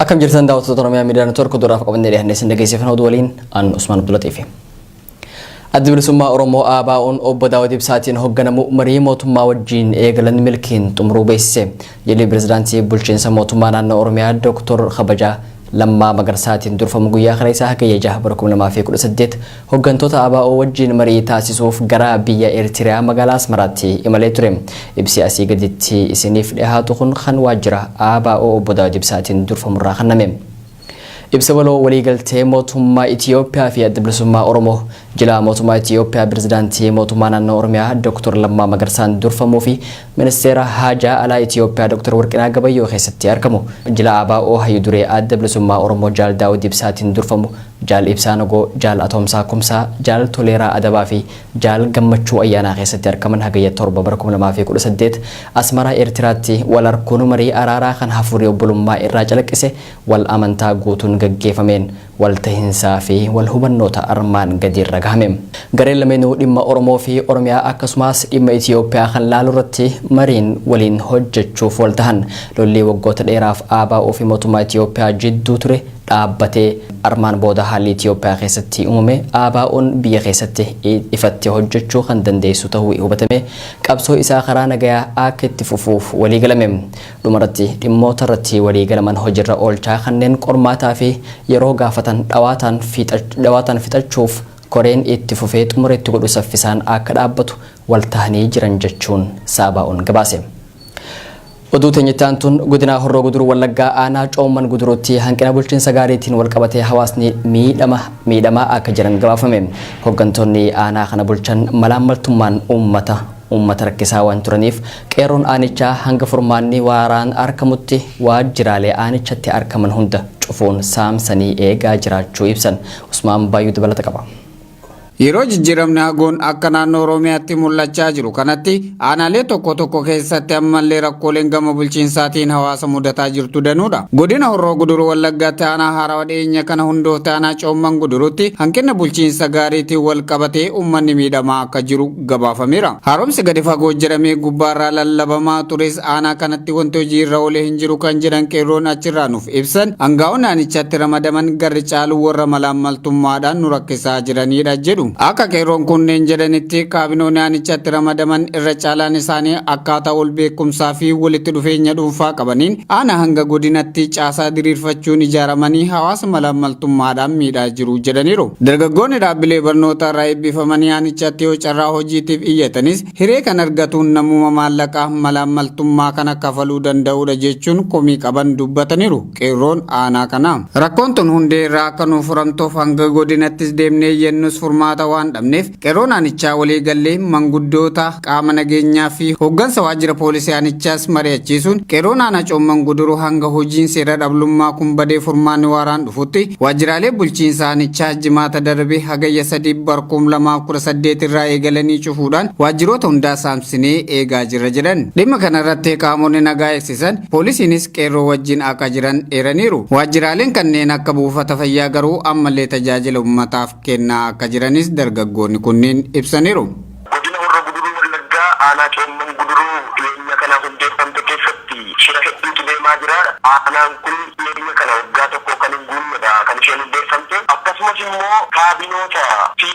Akkam jirtan daawwattoota Oromiyaa Miidiyaa Neetwoork duraaf qabannee dhiyaannee isin dhageessifna oduu waliin aan Usmaan Abdulaxiif. Adda Bilisummaa Oromoo ABO'n obbo Daawud Ibsaatiin hoogganamu marii mootummaa wajjin eegalan milkiin xumuruu beeksise. Jilli Pireezidaantii Bulchiinsa Mootummaa Naannoo Oromiyaa Dr. Kabajaa Lammaa Magarsaatiin durfamu guyyaa kana isaa hagayya 2018 hooggantoota ABO wajjin marii taasisuuf gara biyya Eertiriyaa magaalaa Asmaraatti imalee ture. Ibsi asii gaditti isiniif dhiyaatu kun kan waajjira ABO obbo Daawud Ibsaatiin durfamurraa kenname. Ibsa waloo waliigaltee mootummaa Itiyoophiyaa fi Adda Bilisummaa Oromoo jila mootummaa Itiyoophiyaa Pireezidaantii Mootummaa Naannoo Oromiyaa Dr. Lammaa Magarsaan durfamuu fi Ministeera Haajaa Alaa Itiyoophiyaa Dr. Warqinaa Gabayyoo keessatti argamu. Jila ABO Hayyuu Duree Adda Bilisummaa Oromoo Jaal Daawud Ibsaatiin durfamu Jaal Ibsaa Nagoo, Jaal Atoomsaa Kumsaa, Jaal Toleeraa Adabaa fi Jaal Gammachuu Ayyaanaa keessatti argaman hagayya 7 Asmaraa Eertiraatti wal arguun marii araaraa kan hafuurii obbolummaa irraa calaqqise wal amantaa guutuun gaggeeffameen wal tahinsaa fi wal hubannoota armaan gadi ragahame. Gareen lameenuu dhimma Oromoo fi Oromiyaa akkasumas dhimma Itiyoophiyaa kan laalu irratti mariin waliin hojjechuuf wal tahan lolli waggoota dheeraaf ABO fi mootummaa Itiyoophiyaa jidduu ture dhaabbatee armaan booda haalli Itiyoophiyaa keessatti uumame ABO'n biyya keessatti ifatti hojjechuu kan dandeessu ta'uu hubatame qabsoo isaa karaa nagayaa akka itti fufuuf walii galame. Dhumarratti dhimmoota irratti walii galaman hojiirra oolchaa kanneen qormaataa fi yeroo gaafatan dhawaataan fixachuuf koreen itti fufee xumureetti godhu saffisaan akka dhaabbatu wal tahanii jiran jechuun ABO'n gabaase. Oduu teenyattaan tun godina Horroo Guduruu Wallaggaa aanaa Coomman Guduruutti hanqina bulchiinsa gaariitiin wal qabatee hawaasni miidhamaa akka jiran gabaafame. Hooggantoonni aanaa kana bulchan malaammaltummaan uummata rakkisaa waan turaniif qeerroon aanichaa hanga furmaanni waaraan argamutti waajjiraalee aanichatti argaman hunda cufuun saamsanii eegaa jiraachuu ibsan. Usmaan Baay'uu dabalata qaba. Yeroo jijjiiramni haguun akka naannoo Oromiyaatti mul'achaa jiru kanatti aanaalee tokko keessatti ammallee rakkooleen gama bulchiinsaatiin hawaasa mudataa jirtu danuudha. Godina Horroo Guduruu Wallaggaatti aanaa Haarawaa dhiyeenya kana hundoota aanaa Coomman Guduruutti hanqina bulchiinsa gaariitiin wal qabatee uummanni miidhamaa akka jiru gabaafameera. Haaromsi gadi fagoo jedhamee gubbaarraa lallabamaa tures aanaa kanatti wanti hojiirra oolee hin jiru kan jedhan qeerroon achirraa nuuf ibsan aangaa'onni aanichatti ramadaman garri caalu warra malaammaltummaadhaan nu rakkisaa jiranidha jedhu. Akka qeerroon kunneen jedhanitti kaabinoonni aanichatti ramadaman irra caalaan isaanii akkaataa ol beekumsaa fi walitti dhufeenya dhuunfaa qabaniin aanaa hanga godinatti caasaa diriirfachuun ijaaramanii hawaasa malaammaltummaadhaan miidhaa jiru jedhaniiru. Dargaggoonni dhaabbilee barnootaa irraa eebbifamanii aanichatti yoo carraa hojiitiif iyyatanis hiree kan argatuun namuma maallaqaa malaammaltummaa kana kafaluu danda'udha jechuun komii qaban dubbataniiru. Qeerroon aanaa kana rakkoon tun hundee irraa akka nuuf furamtuuf hanga godinattis deemnee yennus furmaata waan dhabneef qeerroon aanichaa walii gallee manguddoota qaama nageenyaa fi hooggansa waajjira poolisii aanichaas mari'achiisuun qeerroon aanaa Coomman Guduruu hanga hojiin seera dhablummaa kun badee furmaanni waaraan dhufutti waajjiraalee bulchiinsa aanichaa jimaata darbee hagayya 3/2018 irraa eegalanii cufuudhaan waajjiroota hundaa saamsinee eegaa jirra jedhan. Dhimma kanarratti qaamonni nagaa eegsisan poolisiinis qeerroo wajjin akka jiran eeraniiru. Waajjiraaleen kanneen akka buufata fayyaa garuu ammallee tajaajila uummataaf kennaa akka jiranis dargaggoonni kunneen ibsaniiru. Godina Horroo Guduruu Wallaggaa aanaa Coomman Guduruu dhiyeenya kana hundeeffamte keessatti shira hedduutu deemaa jira. Aanaan kun dhiyeenya kana waggaa tokko kan hin guunnedha kan isheen hundeeffamte. Akkasumas immoo kaabinoota fi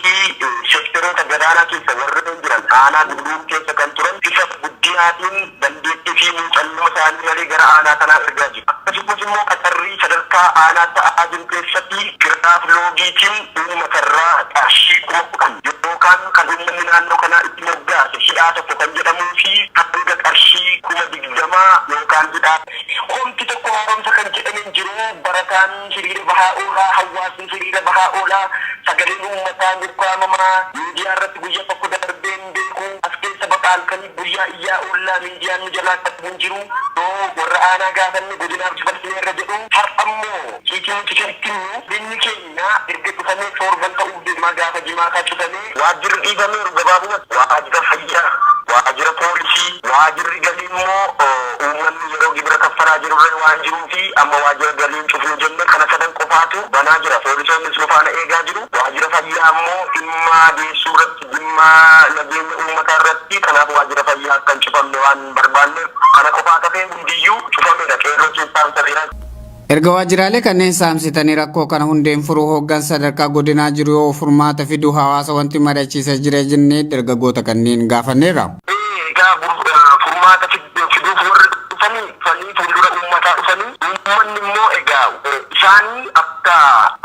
seektaroota gadaanaa keessa warreen jiran aanaa Guduruu keessa kan turan bifa guddinaatiin dandeettii fi muuxannoo isaanii malee gara aanaa kanaa ergaa jiru. Akkasumas immoo qacarrii sadarkaa aanaa ta'aa jiru keessatti giraaf loogiitiin uummatarraa qarshii 10,000 yookaan kan uummanni naannoo kanaa itti moggaase hidhaa tokko kan jedhamuu fi hanga qarshii 20,000 yookaan hidhaa. Homti tokko haaromsa kan jedhamin jiru barataan hiriira bahaa oolaa hawaasni hiriira bahaa oolaa sagaleen uummataa mirkaamamaa miidiyaa irratti guyyaa tokko darbeen beeku as keessa baqaalkanii guyyaa iyyaa oolaa miidiyaan nu jalaa qabuun jiru yoo warra aanaa gaafanne godinaaf dabarsine irra jedhu har'ammoo hiikiin tikettinnu binni keenya erga dhufamee torban ta'uuf deemaa gaafa jimaataa cufamee waajjirri dhiifameeru gabaabumatti waajjira fayyaa waajjira poolisii waajjirri galii immoo uummanni yeroo gibira kaffalaa jirurra waan jiruu fi amma waajjira galiin cufnu jenne kana sadan qofaatu banaa jira. Poolisoonnis nu faana eegaa jiru. Waajjira fayyaa immoo dhimma deessuu irratti dhimma nageenya uummataa irratti kanaaf waajjira fayyaa akka hin cufamne waan barbaanneef kana qofaa tafee hundiyyuu cufamedha. Qeerroo keessaan sabiiraan. Erga waajjiraalee kanneen saamsitanii rakkoo kana hundeen furuu hooggansa sadarkaa godinaa jiru yoo furmaata fiduu hawaasa wanti mari'achiisa jira jennee dargaggoota kanneen gaafanneerra. Furmaata fiduuf warri dhufanii fuuldura uummataa dhufanii uummanni immoo egaa isaanii akka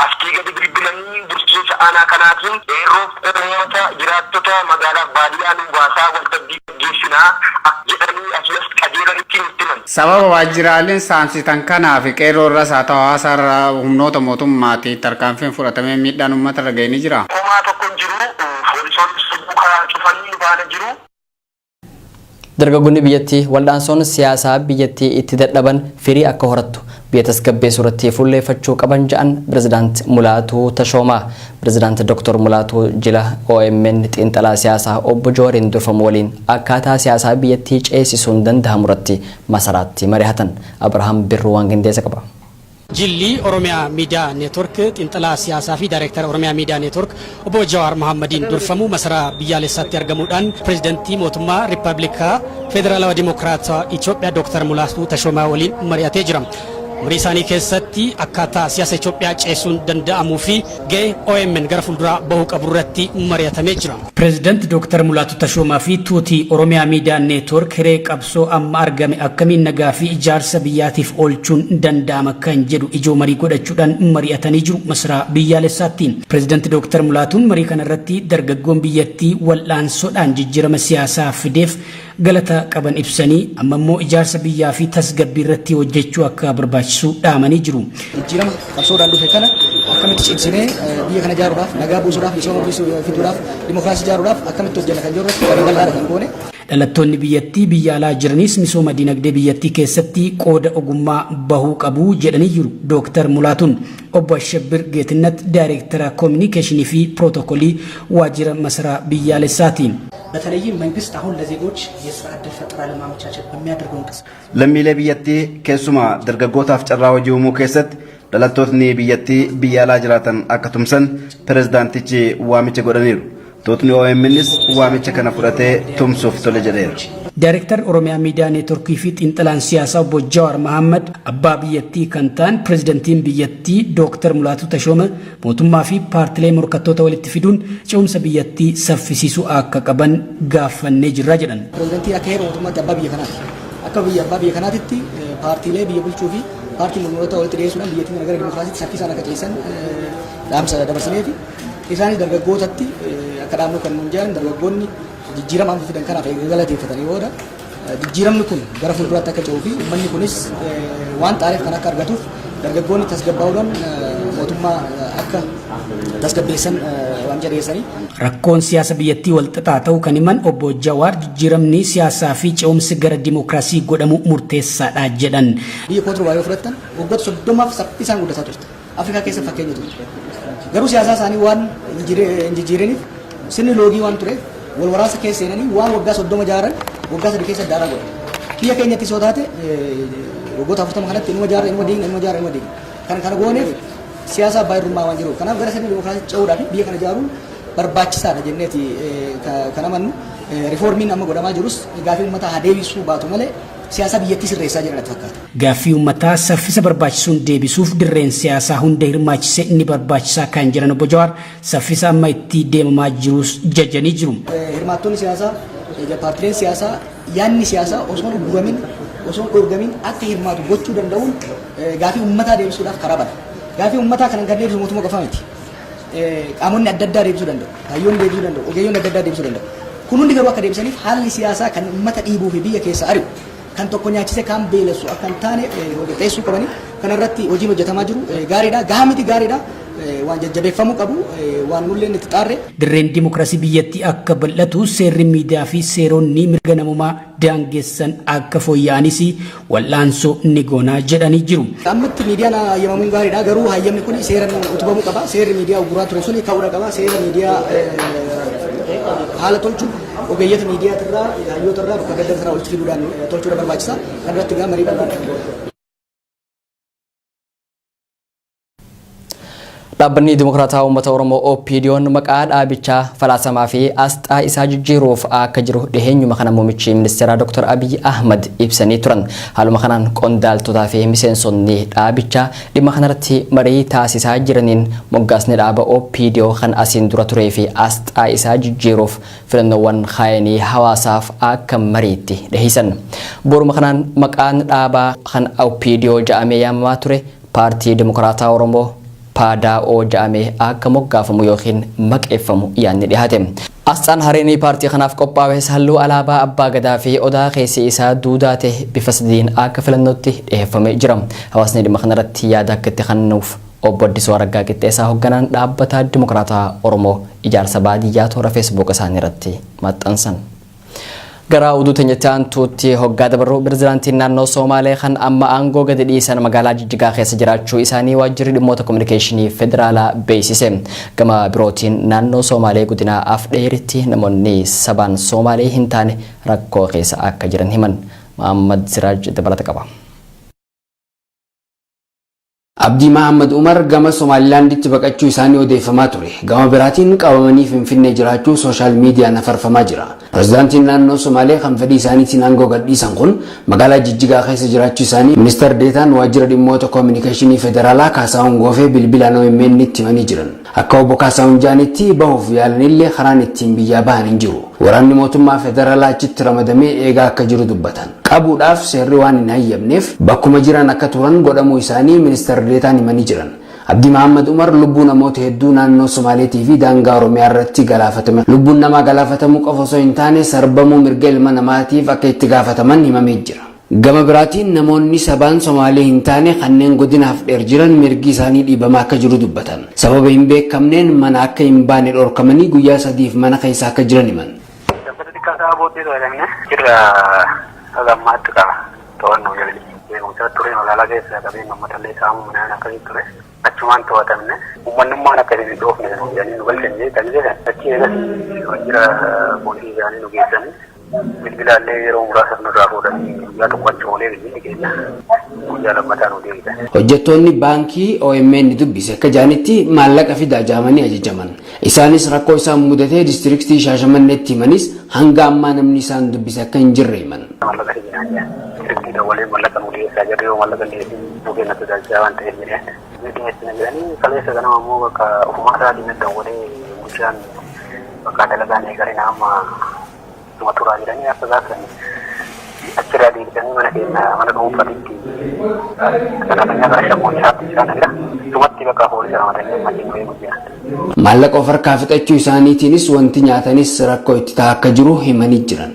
asii gadi bilbilanii bulchiinsa aanaa kanaatiin yeroo uummata jiraattota magaalaa baadiyyaa nu baasaa waltajjii geessinaa jedhanii asinas qajeelanitti nutti himan. Sababa waajjiraaleen saamsitan kanaaf qeerroo irras haa ta'u hawaasa irraa humnoota mootummaatiin tarkaanfiin fudhatamee miidhaan uummata irra ga'ee ni jira. Homaa tokko hin jiru poolisoonni subuukaa cufanii baana jiru. Dargaggoonni biyyattii wal'aansoon siyaasaa biyyattii itti dadhaban firii akka horattu biyya tasgabbeessuu irratti fuulleeffachuu qaban jedhan Pirezidaant Mulaatuu Tashoomaa. Pirezidaant Dr. Mulaatuu jila OMN xiinxalaa siyaasaa obbo Jooriin durfamu waliin akkaataa siyaasaa biyyattii ceesisuun danda'amu irratti masaraatti mari'atan. Abrahaam Birruu waan qindeessa qaba. Jilli Oromiyaa Miidiyaa Neetwork xiinxalaa siyaasaa fi Daayireektara Oromiyaa Miidiyaa Neetwork obbo Jawaar Mohammadiin durfamu masaraa biyyaalessaatti argamuudhaan pirezidantii mootummaa Riippaabilikaa Federaalawaa Dimokiraatawaa Itoophiyaa Dr. Mulaatuu Tashoomaa waliin mari'atee jira. Marii isaanii keessatti akkaataa siyaasa Itoophiyaa ceesisuun danda'amuu fi ga'ee OMN gara fuulduraa bahuu qabu irratti mari'atamee jira. Pirezidanti Dr. Mulaatuu Tashoomaa fi tuutii Oromiyaa Miidiyaa Neetwork hiree qabsoo amma argame akkamiin nagaa fi ijaarsa biyyaatiif oolchuun danda'ama kan jedhu ijoo marii godhachuudhaan mari'atanii jiru masaraa biyyaalessaattiin. Pirezidanti Dr. Mulaatuun marii kana irratti dargaggoon biyyattii wal'aansoodhaan jijjiirama siyaasaa fideef galata qaban ibsanii amma immoo ijaarsa biyyaa fi tasgabbii irratti hojjechuu akka barbaachisu dhaamanii jiru. Jijjiirama qabsoodhaan dhufe kana akkamitti cimsinee biyya kana ijaaruudhaaf nagaa buusuudhaaf misooma fiduudhaaf dimookiraasii ijaaruudhaaf akkamitti hojjenna kan jiru irratti kan bal'aadha kan goone. Dhalattoonni biyyattii biyya alaa jiranis misooma dinagdee biyyattii keessatti qooda ogummaa bahuu qabu jedhanii jiru. Dr. Mulaatuun obbo Ashabbir Geetinnat Daayireektara Kominikeeshinii fi Pirootokolii waajjira masaraa biyyaalessaati. በተለይም መንግስት አሁን ለዜጎች የስራ ዕድል ፈጠራ ለማመቻቸት በሚያደርገው እንቅስቃሴ lammiilee biyyattii keessumaa dargaggootaaf carraa hojii uumuu keessatti dhalattoonni biyyattii biyya alaa jiraatan akka tumsan pirezidaantichi waamicha godhaniiru. Tuutni OMNs waamicha kana fudhatee tumsuuf tole jedheera. Daayireektar Oromiyaa Miidiyaa Neetworkii fi xiinxalaan siyaasaa obbo Jawaar Mohammad abbaa biyyattii kan ta'an pirezidantiin biyyattii Dr. Mulaatuu Tashooma mootummaa fi paartilee morkattoota walitti fiduun ce'umsa biyyattii saffisiisuu akka qaban gaafannee jirra jedhan. Pirezidantii akka heera mootummaatti abbaa biyya kanaati. Akka abbaa biyya kanaatitti paartiilee biyya bulchuu fi paartii mormitoota walitti dhiyeessuudhaan biyyattiin gara dimookiraasiitti saffisaan akka ceesan dhaamsa dabarsinee fi isaanis dargaggootatti akka dhaamnu kan nuun jedhan dargaggoonni jijjiirama amma fidan kanaaf galateeffatanii booda jijjiiramni kun gara fuulduraatti akka ce'uu fi uummanni kunis waan xaareef kan akka argatuuf dargaggoonni tasgabbaa'uudhaan mootummaa akka tasgabbeessan waan jedheessanii. Rakkoon siyaasa biyyattii wal xaxaa ta'uu kan himan obbo Jawaar jijjiiramni siyaasaa fi ce'umsi gara dimookiraasii godhamu murteessaadha jedhan. Biyya kootiroo yoo fudhattan waggoota 30 saffisaan guddataa turte. Afrikaa keessa fakkeenya ture. Garuu siyaasaa isaanii waan hin jijjiiraniif sirni loogii waan tureef wal waraansa keessa seenanii waan waggaa 30 jaaran waggaa 3 keessa daaraa godhan. Biyya keenyatti soo taate waggoota 40 kanatti inuma jaara inuma diigna. Kana gooneef siyaasa abbaa hirummaa waan jiruuf kanaaf gara sirni dimookiraasii ce'uudhaaf biyya kana ijaaruun barbaachisaadha jenneeti kan amannu. Riiformiin amma godhamaa jirus gaaffii uummataa haa deebisuu baatu malee siyaasa biyyattii sirreessaa jiran fakkaata. Gaaffii uummataa saffisa barbaachisuun deebisuuf dirreen siyaasaa hunda hirmaachisee inni barbaachisaa kan jiran obbo Jawaar saffisa amma itti deemamaa jirus jajanii jiru. Hirmaattonni siyaasaa paartileen siyaasaa yaanni siyaasaa osoo dhorgamin akka hirmaatu gochuu danda'uun gaaffii uummataa deebisuudhaaf karaa bana. Gaaffii uummataa kan deebisu mootummaa qofa miti. Qaamonni adda addaa deebisuu danda'u. Hayyoonni deebisuu danda'u. Ogeeyyoonni adda addaa deebisuu danda'u. Kun hundi garuu akka deebisaniif haalli siyaasaa kan uummata dhiibuu fi biyya keessa ari'u kan tokko nyaachise kan beelessu akka hin taane teessuu qabanii kanarratti hojiin hojjetamaa jiru gaariidha. Gahaa miti gaariidha. Waan jajjabeeffamuu qabu waan nulleen itti xaarre. Dirreen dimookiraasii biyyattii akka bal'atu seerri miidiyaa fi seeronni mirga namummaa daangessan akka fooyya'anis wal'aansoo ni goonaa jedhanii jiru. Ammatti miidiyaan hayyamamuun gaariidha. Garuu hayyamni kun seeraan utubamuu qaba. Seerri miidiyaa uguraa ture suni ka'uudha qaba. Seera miidiyaa haala tolchuun ogeeyyota miidiyaatirraa hayyootarraa bakka gaddarraa walitti fiduudhaan tolchuudha barbaachisa. Kanarratti marii bal'aadha. Dhaabbanni Dimokiraataa Uummata Oromoo OPDO'n maqaa dhaabichaa falaasamaa fi asxaa isaa jijjiiruuf akka jiru dhiheenyuma kana muummichi ministeeraa Dr. Abiy Ahmad ibsanii turan. Haaluma kanaan qondaaltotaa fi miseensonni dhaabichaa dhimma kanarratti marii taasisaa jiraniin moggaasni dhaaba OPDO kan asiin dura turee fi asxaa isaa jijjiiruuf filannoowwan kaayanii hawaasaaf akka mariitti dhiheessan. Boruma kanaan maqaan dhaabaa kan OPDO jedhamee yaamamaa ture paartii Dimokiraataa Oromoo PADO jedhamee akka moggaafamu yookiin maqeeffamu yaadni dhiyaate. Asxaan hareenii paartii kanaaf qophaa'es halluu alaabaa abbaa gadaa fi odaa keessi isaa duudaa ta'e bifa sadiin akka filannootti dhiyeeffamee jira. Hawaasni dhimma kanarratti yaada akka itti kennuuf obbo Addisuu Araggaa Qixxeessaa hoogganaan dhaabbata Dimokiraataa Oromoo ijaarsa baadiyyaa toora feesbuuk isaanii irratti maxxansan. Gara oduu teenyatti aantuutti hoggaa dabarru pirezidaantiin naannoo Somaalee kan amma aangoo gadi dhiisan magaalaa Jijjigaa keessa jiraachuu isaanii waajjirri dhimmoota kominikeeshinii federaalaa beeksise. Gama birootiin naannoo Somaalee godina Afdheeritti namoonni sabaan Somaalee hin taane rakkoo keessa akka jiran himan. Muhammad Siraaj dabalata qaba. Abdii Mahammad Umar gama Somalilaanditti baqachuu isaanii odeeffamaa ture. Gama biraatiin qabamanii Finfinnee jiraachuu sooshaal miidiyaan afarfamaa jira. Pirezidaantiin naannoo Somaalee kan fedhii isaaniitiin aangoo gadhiisan kun magaalaa Jijjigaa keessa jiraachuu isaanii ministeer deetaan waajjira dhimmoota kominikeeshinii federaalaa Kaasaawun Goofee bilbilaan OMN itti himanii jiran. Akka obbo Kaasaawun jaanitti bahuuf yaalanillee karaan ittiin biyyaa bahan hin jiru. Waraanni mootummaa federaalaa achitti ramadamee eegaa akka jiru dubbatan. Qabuudhaaf seerri waan hin hayyamneef bakkuma jiran akka turan godhamuu isaanii ministeer deetaan himanii jiran. Abdii Mahammad Umar lubbuu namoota hedduu naannoo Somaaleetii fi daangaa Oromiyaa irratti galaafatame. Lubbuun namaa galaafatamuu qofa osoo hin taane sarbamuu mirga ilma namaatiif akka itti gaafataman himamee jira. Gama biraatiin namoonni sabaan Somaalee hin taane kanneen godina Afdheer jiran mirgi isaanii dhiibamaa akka jiru dubbatan. Sababa hin beekamneen mana akka hin baane dhorkamanii guyyaa 3 mana keessa akka jiran himan. Achumaan to'atamne uummanummaan akka inni dhoofne jedhanii nu galchanii kan jedhan achi eegas waajjira poolisii isaanii nu geessanii bilbilaallee yeroo muraasa nurraa fuudhanii guyyaa tokko achi oolee bilbilli keenya guyyaa lammataa nu deebisan. Hojjettoonni baankii OMN dubbise akka jaanitti maallaqa fidaa jaamanii ajajaman. Isaanis rakkoo isaan mudatee diistiriktii Shaashamanneetti himanis hanga ammaa namni isaan dubbise akka hin jirre himan. Maallaqa hidhinaan jira. Diistiriktii dawalee maallaqa nu dhiyeessaa jirre yoo maallaqa dhiyeessin nu kenna tajaajilaa waan ta'eef jedheen. Dhiyeessina jedhanii kaleessa ganama immoo bakka ofumaa isaatiin dawalee bulchaan bakka dalagaan eegalee nama nama turaa jedhanii akka gaasan achirraa deebisanii mana keenya mana dhuunfatitti kanafanya gara shamoon isaatti isaan jira. Tumatti bakka poolisii ramadanii maddeen nu eegu jiran. Maallaqa of harkaa fixachuu isaaniitiinis wanti nyaatanis rakkoo itti ta'aa akka jiru himanii jiran.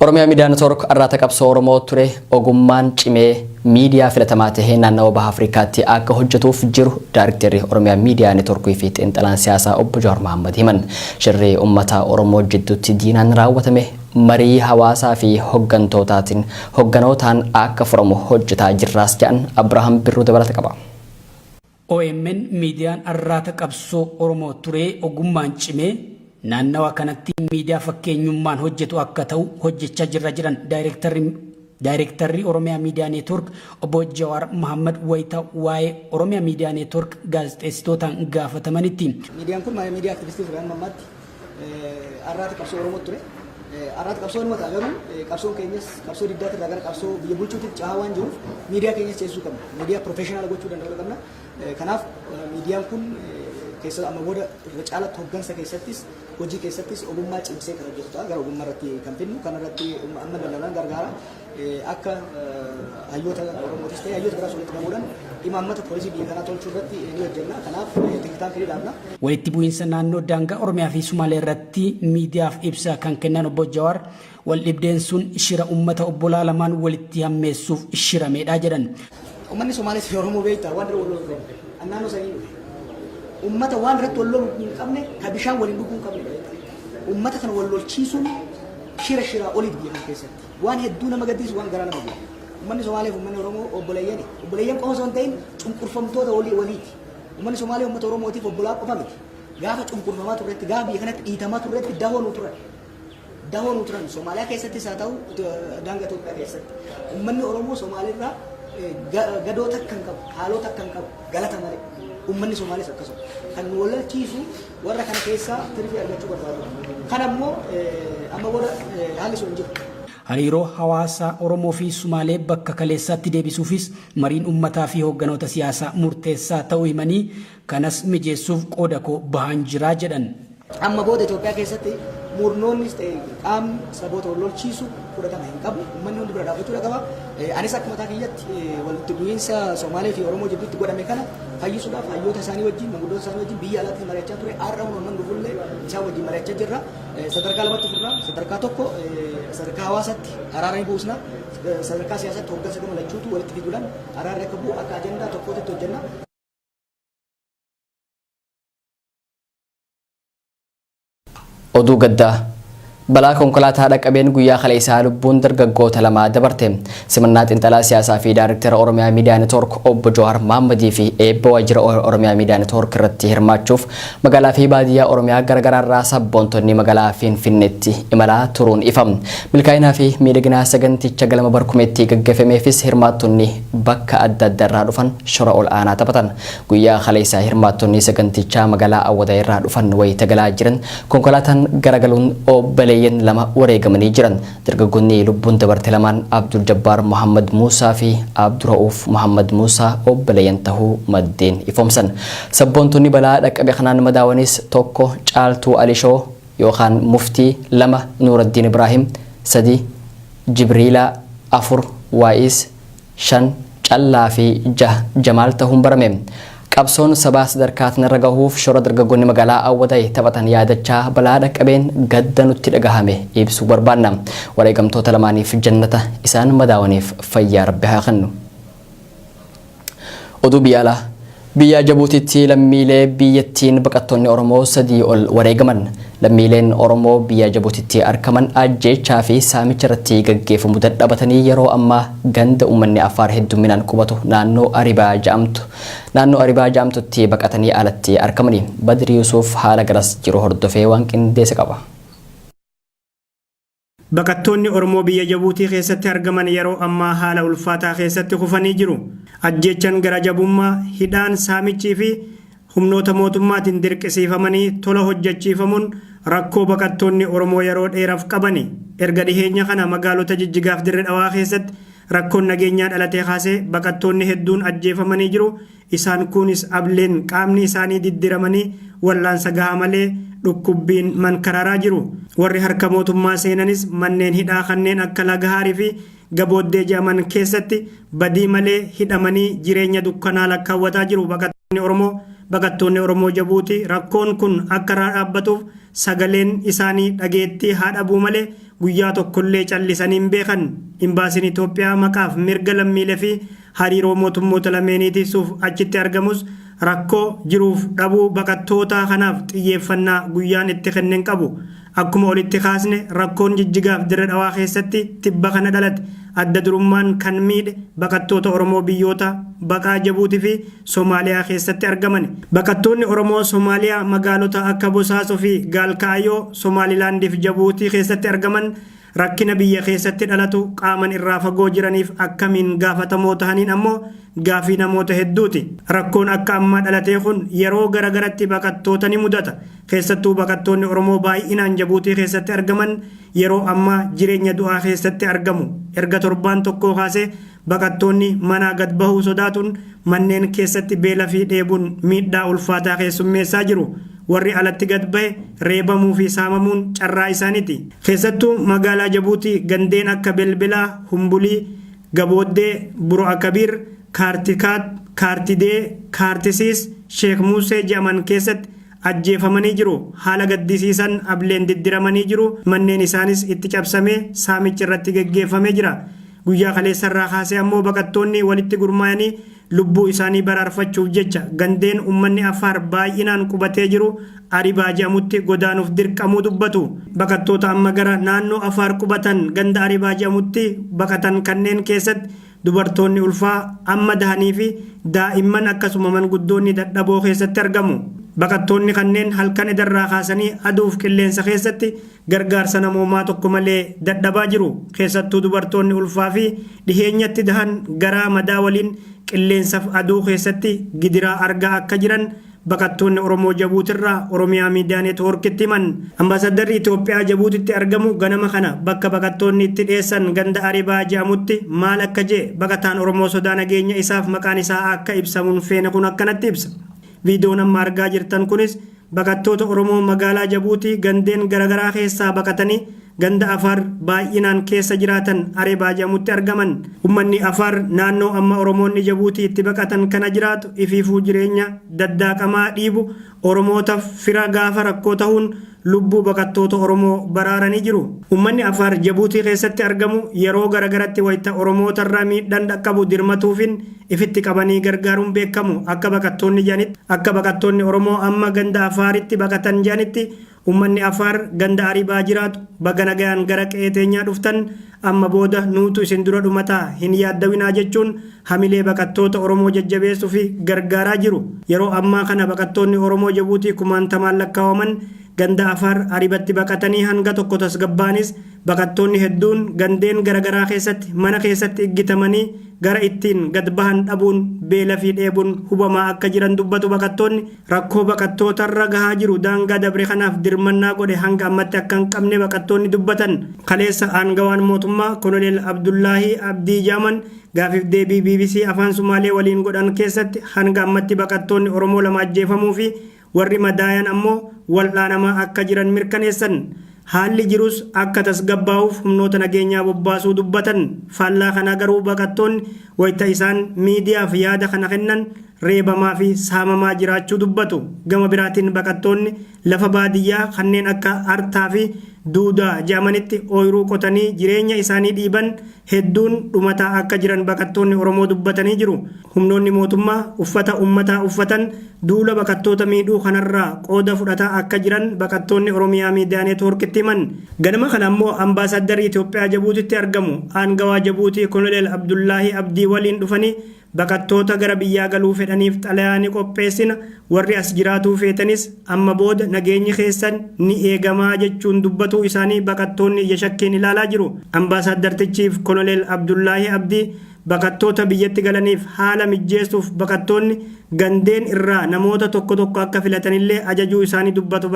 Oromiyaa Miidiyaa Neetwoork irraa qabsoo Oromoo ture ogummaan cimee miidiyaa filatamaa tahee naannawaa baha Afrikaatti akka hojjetuuf jiru Daayiriktarri Oromiyaa Miidiyaa Neetwoorkii fi xiinxalaan siyaasaa obbo Jawaar Mohaammed himan. Shirri uummata Oromoo jidduutti diinaan raawwatame marii hawaasaa fi hogganootaan akka furamu hojjetaa jirraas jedhan Abrahaam Birruu dabalata qaba. OMN miidiyaan irraa qabsoo Oromoo ture ogummaan cimee naannawa kanatti miidiyaa fakkeenyummaan hojjetu akka ta'u hojjechaa jirra jiran Daayiriktarri Oromiyaa Miidiyaa Neetwoork obbo Jawaar Mohaammed wayita waa'ee Oromiyaa Miidiyaa Neetwoork gaazexeessitootaan gaafatamanitti. Miidiyaan kun miidiyaa aktivistii ture ammaatti irraa qabsoo Oromoo ture. Irraa qabsoo uummata garuu qabsoon keenyas qabsoo diddaatti irraa gara qabsoo biyya bulchuutti cahaa waan jiruuf miidiyaa keenyas ceesisuu qabna. Miidiyaa pirofeeshinaala gochuu danda'uu qabna. Kanaaf miidiyaan kun keessa amma booda caalatti hoggansa keessattis hojii keessattis ogummaa cimsee kan hojjetudha. Gara ogummaa irratti kan finnu kan irratti amma dallalaan gargaara akka hayyoota Oromootis ta'e hayyoota biraas walitti qabuudhaan imaammata poolisii biyya kanaa tolchuu irratti ni hojjenna. Kanaaf xiqqaan firii dhaabna. Walitti bu'iinsa naannoo daangaa Oromiyaa fi Sumaalee irratti miidiyaaf ibsa kan kennan obbo Jawaar wal dhibdeen sun shira uummata obbolaa lamaan walitti hammeessuuf shirameedha jedhan. Uummanni Sumaalee fi Oromoo beektaa waan irra wal lolu naannoo sanii ummata waan irratti wal lolu hin qabne ka bishaan waliin dhuguu hin qabne ummata kana wal lolchiisuun shira oliit biyya kana keessatti waan hedduu nama gaddisiisu waan garaa nama gubu ummanni Somaalee fi ummanni Oromoo obboleeyyan qofa osoo hin ta'in cunqurfamtoota waliiti. Ummanni Somaalee ummata Oromootiif obbolaa qofa miti. Gaafa cunqurfamaa turretti gaafa biyya kanatti dhiitamaa turretti dahoo nu turan Somaaliyaa keessattis haa ta'u daangaa Itoophiyaa keessatti ummanni Oromoo Somaaliirraa gadoota kan qabu haalota kan qabu galata malee ummanni Somaalees akkasuma kan walaalchiisu warra kana keessaa tirfii argachuu barbaadu. Kan ammoo amma warra haalli sun jiru. Hariiroo hawaasa Oromoo fi Sumaalee bakka kaleessaatti deebisuufis mariin uummataa fi hoogganoota siyaasaa murteessaa ta'uu himanii kanas mijeessuuf qooda koo bahan jiraa jedhan. Amma booda Itoophiyaa keessatti murnoonnis ta'e qaamni saboota wal lolchiisu fudhatama hin qabu. Uummanni hundi bira dhaabbachuu qaba. Anis akka mataa kiyyatti walitti bu'iinsa Somaalee fi Oromoo jidduutti godhame kana fayyisuudhaaf hayyoota isaanii wajjin manguddoota isaanii wajjin biyya alaatti mari'achaa ture. Har'a uummanni dhufullee isaan wajjin mari'achaa jirra. Sadarkaa lamatti furraa sadarkaa tokko sadarkaa hawaasaatti araara ni buusna. Sadarkaa siyaasaatti hooggansa gama lachuutu walitti fiduudhaan araarri akka bu'u akka ajandaa tokkootti hojjenna. Oduu gaddaa balaa konkolaataa dhaqabeen guyyaa kaleessaa lubbuun dargaggoota lamaa dabarte simannaa xiinxalaa siyaasaa fi daayirektara Oromiyaa Miidiyaa Neetwoork obbo Jawaar Mahammadii fi eebba waajjira Oromiyaa Miidiyaa Neetwoork irratti hirmaachuuf magaalaa fi baadiyyaa Oromiyaa garagaraarraa sabboontonni magaalaa Finfinneetti imalaa turuun ifam milkaa'inaa fi miidhaginaa saganticha galma barkumeetti gaggeeffameefis hirmaattonni bakka adda addaarraa dhufan shora ol aanaa taphatan guyyaa kaleessaa hirmaattonni sagantichaa magaalaa Awwadaa irraa dhufan wayita galaa jiran konkolaataan garagaluun obboleeyyan lama wareegamanii jiran dargaggoonni lubbuun dabarte lamaan Abdul Jabbaar Muhammad Muusaa fi Abdurrauf Muhammad Muusaa obboleeyyan tahuu maddeen ifoomsan sabboontonni balaa dhaqqabe kanaan madaawanis tokko Caaltuu Alishoo yookaan Muftii lama Nuuraddiin Ibraahim sadi Jibriila afur Waa'is shan Callaa fi Jamaal tahuun barame qabsoon sabaa sadarkaa irra gahuuf shora dargaggoonni magaalaa Awwadaa taphatan yaadachaa balaa dhaqqabeen gadda nutti dhagahame ibsuu barbaanna wareegamtoota lamaaniif jannata isaan madaawaniif fayyaa rabbi haa kennu. Oduu biyya Jabuutitti lammiilee biyyattiin baqattoonni Oromoo sadii ol wareegaman lammiileen Oromoo biyya Jabuutitti argaman ajjeechaa fi saamicha irratti gaggeeffamu dadhabatanii yeroo ammaa ganda uummanni Affaar hedduminaan qubatu naannoo Aribaa Jaamtutti baqatanii alatti argamanii Badri Yuusuf haala garas jiru hordofee waan qindeesse qaba. Baqattoonni Oromoo biyya Jabuutii keessatti argaman yeroo ammaa haala ulfaataa keessatti kufanii jiru. Ajjeechaan gara jabummaa, hidhaan, saamichii fi humnoota mootummaatiin dirqisiifamanii tola hojjechiifamuun rakkoo baqattoonni Oromoo yeroo dheeraaf qabani. Erga dhiheenya kana magaalota Jijjigaaf Dirree Dhawaa keessatti rakkoon nageenyaa dhalatee kaasee baqattoonni hedduun ajjeefamanii jiru. Isaan kunis ableen qaamni isaanii diddiramanii wallaansa gahaa malee dhukkubbiin mankararaa jiru. Warri harka mootummaa seenanis manneen hidhaa kanneen akka Lagahaarii fi Gabooddee jedhaman keessatti badii malee hidhamanii jireenya dukkanaa lakkaawwataa jiru. Baqattoonni Oromoo Jabuutii rakkoon kun akka dhaabbatuuf sagaleen isaanii dhageettii haa dhabuu malee guyyaa tokkollee callisanii hin beekan. Imbaasiin Itoophiyaa maqaaf mirga lammiilee fi hariiroo mootummoota lameenii tiisuuf achitti argamus rakkoo jiruuf dhabuu baqattoota kanaaf xiyyeeffannaa guyyaan itti kenneen qabu. Akkuma olitti kaasne rakkoon Jijjigaaf Dirree Dhawaa keessatti tibba kana dhalate adda durummaan kan miidhe baqattoota Oromoo biyyoota baqaa Jabuutii fi Somaaliyaa keessatti argaman. Baqattoonni Oromoo Somaaliyaa magaalota akka Bosaasoo fi Gaalkaayoo Somaalilaandii fi Jabuutii keessatti argaman rakkina biyya keessatti dhalatu qaaman irraa fagoo jiraniif akkamiin gaafatamoo tahaniin ammoo gaafii namoota hedduuti. Rakkoon akka ammaa dhalatee kun yeroo garagaratti baqattoota ni mudata. Keessattuu baqattoonni Oromoo baay'inaan Jabuutii keessatti argaman yeroo ammaa jireenya du'aa keessatti argamu. Erga torbaan tokkoo kaasee baqattoonni manaa gad bahuu sodaatuun manneen keessatti beela fi dheebuun miidhaa ulfaataa keessummeessaa jiru. Warri alatti gad bahe reebamuu fi saamamuun carraa isaaniiti. Keessattuu magaalaa Jabuutii gandeen akka Belbelaa, Humbulii, Gabooddee, Buro Akabiir, Kaartikaat, Kaartidee, Kaartisiis, Sheek Muusee jedhaman keessatti ajjeefamanii jiru. Haala gaddisiisan ableen diddiramanii jiru. Manneen isaanis itti cabsamee saamichi irratti gaggeeffamee jira. Guyyaa kaleessarraa kaasee ammoo baqattoonni walitti gurmaa'anii lubbuu isaanii baraarfachuuf jecha gandeen uummanni Affaar baay'inaan qubatee jiru Aribaa jedhamutti godaanuuf dirqamuu dubbatu. Baqattoota amma gara naannoo Affaar qubatan ganda Aribaa jedhamutti baqatan kanneen keessatti dubartoonni ulfaa amma dahanii fi daa'imman akkasuma manguddoonni dadhaboo keessatti argamu. Baqattoonni kanneen halkan idarraa kaasanii aduuf qilleensa keessatti gargaarsa namoomaa tokko malee dadhabaa jiru. Keessattuu dubartoonni ulfaa fi dhiheenyatti dahan garaa madaa waliin qilleensaaf aduu keessatti gidiraa argaa akka jiran baqattoonni Oromoo Jabuutirraa Oromiyaa Miidiyaa Neetwoorkitti himan. Ambaasaddarri Itoophiyaa Jabuutitti argamu ganama kana bakka baqattoonni itti dhiyeessan ganda Aribaa jedhamutti maal akka jee baqataan Oromoo sodaa nageenya isaaf maqaan isaa akka ibsamuun feene kun akkanatti ibsa. Viidiyoon amma argaa jirtan kunis baqattoota Oromoo magaalaa Jabuutii gandeen garaagaraa keessaa baqatanii ganda Afar baay'inaan keessa jiraatan Aribaa jedhamutti argaman. Uummanni Afar naannoo amma Oromoonni Jabuutii itti baqatan kana jiraatu ifiifuu jireenya daddaaqamaa dhiibu Oromootaaf fira gaafa rakkoo ta'uun lubbuu baqattoota Oromoo baraaranii jiru. Uummanni Afar Jabuutii keessatti argamu yeroo garagaratti wayita Oromootarraa miidhaan dhaqqabu dirmatuufin ifitti qabanii gargaaruun beekamu. Akka baqattoonni Oromoo amma ganda Afaritti baqatan jedhanitti ummanni Afar ganda Aribaa jiraatu baga nagayaan gara qe'ee teenyaa dhuftan amma booda nuutu isin dura dhumataa hin yaaddawinaa jechuun hamilee baqattoota Oromoo jajjabeessuu fi gargaaraa jiru. Yeroo ammaa kana baqattoonni Oromoo Jabuutii kumaantamaan lakkaa'aman ganda Afar Aribatti baqatanii hanga tokko tasgabbaanis baqattoonni hedduun gandeen garagaraa keessatti mana keessatti iggitamanii gara ittiin gad bahan dhabuun beela fi dheebuun hubamaa akka jiran dubbatu. Baqattoonni rakkoo baqattootarra gahaa jiru daangaa dabre kanaaf dirmannaa godhe hanga ammatti akka hin qabne baqattoonni dubbatan. Kaleessa aangawaan mootummaa Koloneel Abdullaahi Abdii Jaaman gaafiif deebii BBC afaan Sumaalee waliin godhan keessatti hanga ammatti baqattoonni Oromoo lama ajjeefamuu fi warri madaayan ammoo wal'aanamaa akka jiran mirkaneessan. Haalli jirus akka tasgabbaa'uuf humnoota nageenyaa bobbaasuu dubbatan. Faallaa kana garuu baqattoonni wayita isaan miidiyaaf yaada kana kennan reebamaa fi saamamaa jiraachuu dubbatu. Gama biraatiin baqattoonni lafa baadiyyaa kanneen akka Artaa fi Duudaa jedhamanitti ooyiruu qotanii jireenya isaanii dhiiban hedduun dhumataa akka jiran baqattoonni Oromoo dubbatanii jiru. Humnoonni mootummaa uffata uummataa uffatan duula baqattoota miidhuu kanarraa qooda fudhataa akka jiran baqattoonni Oromiyaa Miidiyaa Neetwoorkitti himan. Ganama kana ammoo ambaasaddarri Itoophiyaa Jabuutitti argamu aangawaa Jabuutii Koloneel Abdullaahi Abdii waliin dhufanii baqattoota gara biyyaa galuu fedhaniif xalayaa ni qopheessina, warri as jiraatuu feetanis amma booda nageenyi keessan ni eegamaa jechuun dubbatuu isaanii baqattoonni ija shakkiin ilaalaa jiru. Ambaasaddartichiif Koloneel Abdullaahi Abdii baqattoota biyyatti galaniif haala mijjeessuuf baqattoonni gandeen irraa namoota tokko tokko akka filatanillee ajajuu isaanii dubbatu.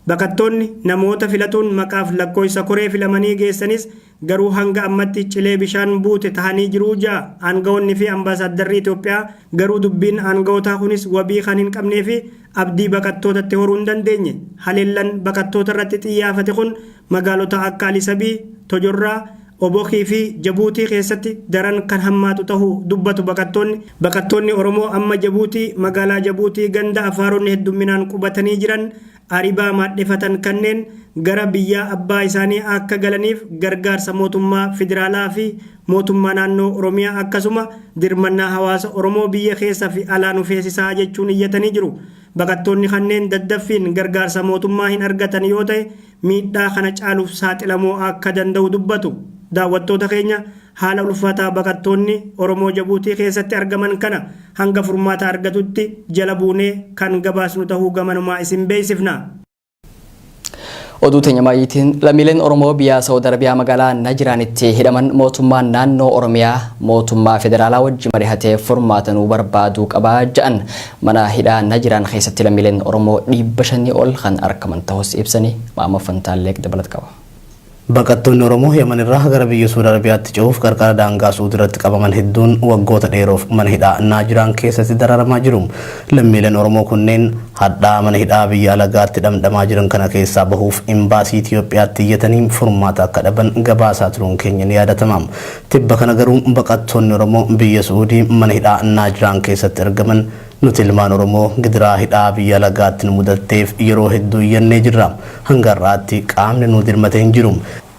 Baqattoonni namoota filatuun maqaaf lakkoofsa koree filamanii geessanis garuu hanga ammatti cilee bishaan buute tahanii jiruu jaa. Aangawoonni fi ambaasaddarri Itoophiyaa garuu dubbiin aangawootaa kunis wabii kan hin qabnee fi abdii baqattootatti horuu hin dandeenye. Haleellaan baqattoota irratti xiyyaafate kun magaalota akka Alisabii, Tojorraa, Obokii fi Jabuutii keessatti daran kan hammaatu tahuu dubbatu. Baqattoonni Oromoo amma Jabuutii magaalaa Jabuutii ganda Afaaronni hedduminaan qubatanii jiran Aribaa maadheffatan kanneen gara biyyaa abbaa isaanii akka galaniif gargaarsa mootummaa federaalaa fi mootummaa naannoo Oromiyaa akkasuma dirmannaa hawaasa Oromoo biyya keessa fi alaa nu feesisaa jechuun iyyatanii jiru. Baqattoonni kanneen daddaffiin gargaarsa mootummaa hin argatan yoo ta'e miidhaa kana caaluuf saaxilamoo akka danda'u dubbatu. Daawwattoota keenya haala ulfaataa baqattoonni Oromoo Jabuutii keessatti argaman kana hanga furmaata argatutti jala buunee kan gabaasnu tahuu gamanumaa isin beeksifna. Oduu teenya maayitiin lammiileen Oromoo biyya Saawud Arabiyaa magaalaa Najiraanitti hidhaman mootummaan naannoo Oromiyaa mootummaa federaalaa wajjin mari'atee furmaata nuu barbaaduu qabaa jedhan. Mana hidhaa Najiraan keessatti lammiileen Oromoo 500 ol kan argaman ta'us ibsanii Maama Fantaallee dabalata qaba. Baqattoonni Oromoo Yemen irraa gara biyya Saawud Arabiyaatti ce'uuf qarqara daangaa Saawud irratti qabaman hedduun waggoota dheeroof mana hidhaa Najiraan keessatti dararamaa jiru. Lammiileen Oromoo kunneen hadhaa mana hidhaa biyya alagaatti dhamdhamaa jiran kana keessaa bahuuf imbaasii Itoophiyaatti iyyatanii furmaata akka dhaban gabaasaa turuun keenya ni yaadatama. Tibba kana garuu baqattoonni Oromoo biyya Saawudii mana hidhaa Najiraan keessatti argaman nuti ilmaan Oromoo gidiraa hidhaa biyya alagaatti nu mudateef yeroo hedduu iyyannee jirra. Hanga har'aatti qaamni nu dirmate hin jiru.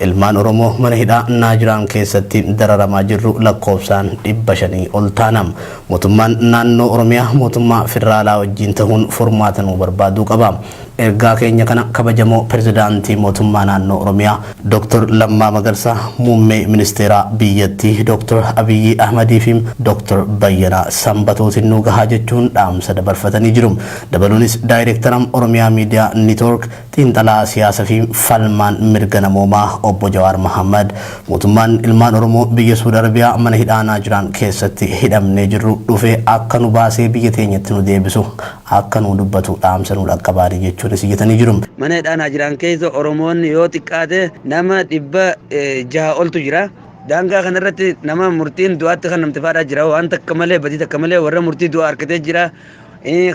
Ilmaan Oromoo mana hidhaa Najiraan keessatti dararamaa jirru lakkoofsaan 500 ol taanam. Mootummaan naannoo Oromiyaa mootummaa federaalaa wajjin ta'uun furmaata nu barbaaduu qaba. ergaa keenya kana kabajamoo pirezidaantii mootummaa naannoo Oromiyaa Dr. Lammaa Magarsaa, muummee ministeeraa biyyattii Dr. Abiyyi Ahmadii fi Dr. Bayyanaa Sanbatootiin nu gahaa jechuun dhaamsa dabarfatanii jiru. Dabaluunis daayireektaram Oromiyaa Miidiyaa Neetwoork xiinxalaa siyaasaa fi falmaan mirga namoomaa obbo Jawaar Mohaammed mootummaan ilmaan Oromoo biyya Suudi Arabiyaa mana hidhaa jiran keessatti hidhamnee jirru dhufee akka nu baasee biyya teenyatti nu deebisu akka nu dubbatu dhaamsa nu dhaqqabaarii jechuun siyyatanii jiru. Mana hidhaa jiran keessa Oromoonni yoo xiqqaate nama 600 oltu jira. Daangaa kanarratti nama murtiin du'aatti kan namti faadhaa jira waan takka malee badii takka malee warra murtii du'aa harkatee jira.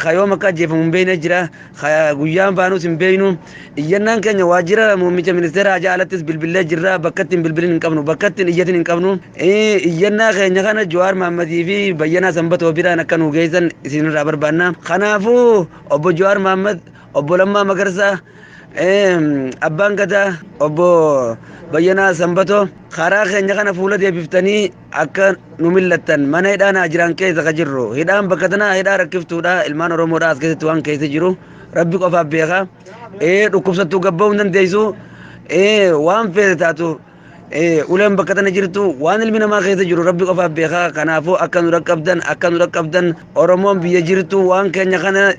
Kayoo makka jeefamu hin beekne jira. Guyyaan baanus hin beeknu. Iyyannaan keenya waajjira muummicha ministeera Hajaa alattis bilbilee jirra. Bakka ittiin bilbilin hin qabnu. Bakka ittiin iyyatin hin qabnu. Iyyannaa keenya kana Jawaar Mohammadii fi Bayyanaa Sanbatoo biraan akka nu geessan isinirraa barbaanna. Kanaafuu obbo Jawaar Mohammed, obbo Lammaa Magarsaa, abbaan gadaa obbo Bayyanaa Sanbatoo karaa keenya kana fuula deebiftanii akka nu millattan mana hidhaa jiran keessa ka jirru. Hidhaan bakka tanaa hidhaa rakkiftuudha. Ilmaan Oromoodhaa as keessatti waan keessa jiru rabbi qofaaf beeka. Dhukkubsattuu gabba'uu hin dandeessu. Waan feete taatu uleen bakka tana jirtu waan ilmi namaa keessa jiru rabbi qofaaf beeka. Kanaafuu akka nu dhaqqabdan Oromoon biyya jirtu waan keenya kana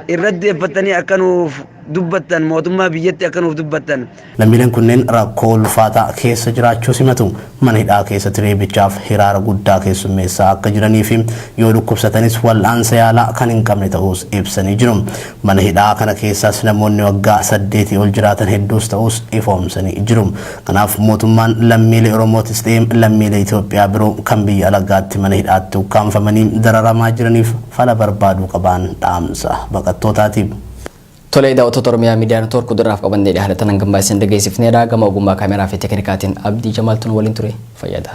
irratti deeffattanii akka nuuf dubbattan mootummaa biyyatti akka nuuf dubbattan. Lammiileen kunneen rakkoo ulfaataa keessa jiraachuu simatu mana hidhaa keessatti reebichaaf hiraara guddaa keessummeessaa akka jiranii fi yoo dhukkubsatanis wal'aansa yaalaa kan hin qabne ta'us ibsanii jiru. Mana hidhaa kana keessaas namoonni waggaa 8 ol jiraatan hedduus ta'us ifoomsanii jiru. Kanaaf mootummaan lammiilee Oromootis ta'ee lammiilee Itoophiyaa biroo kan biyya alagaatti mana hidhaatti ukkaanfamanii dararamaa jiraniif fala barbaaduu qaban dhaamsa baqattootaatiif. Tole daawwattoota Oromiyaa Miidiyaa Neetwoork duraaf qabannee dhiyaatan hanga ammaa isin dhageessifneedha. Gama ogummaa kaameraa fi teeknikaatiin Abdii Jamaaltuun waliin ture fayyada.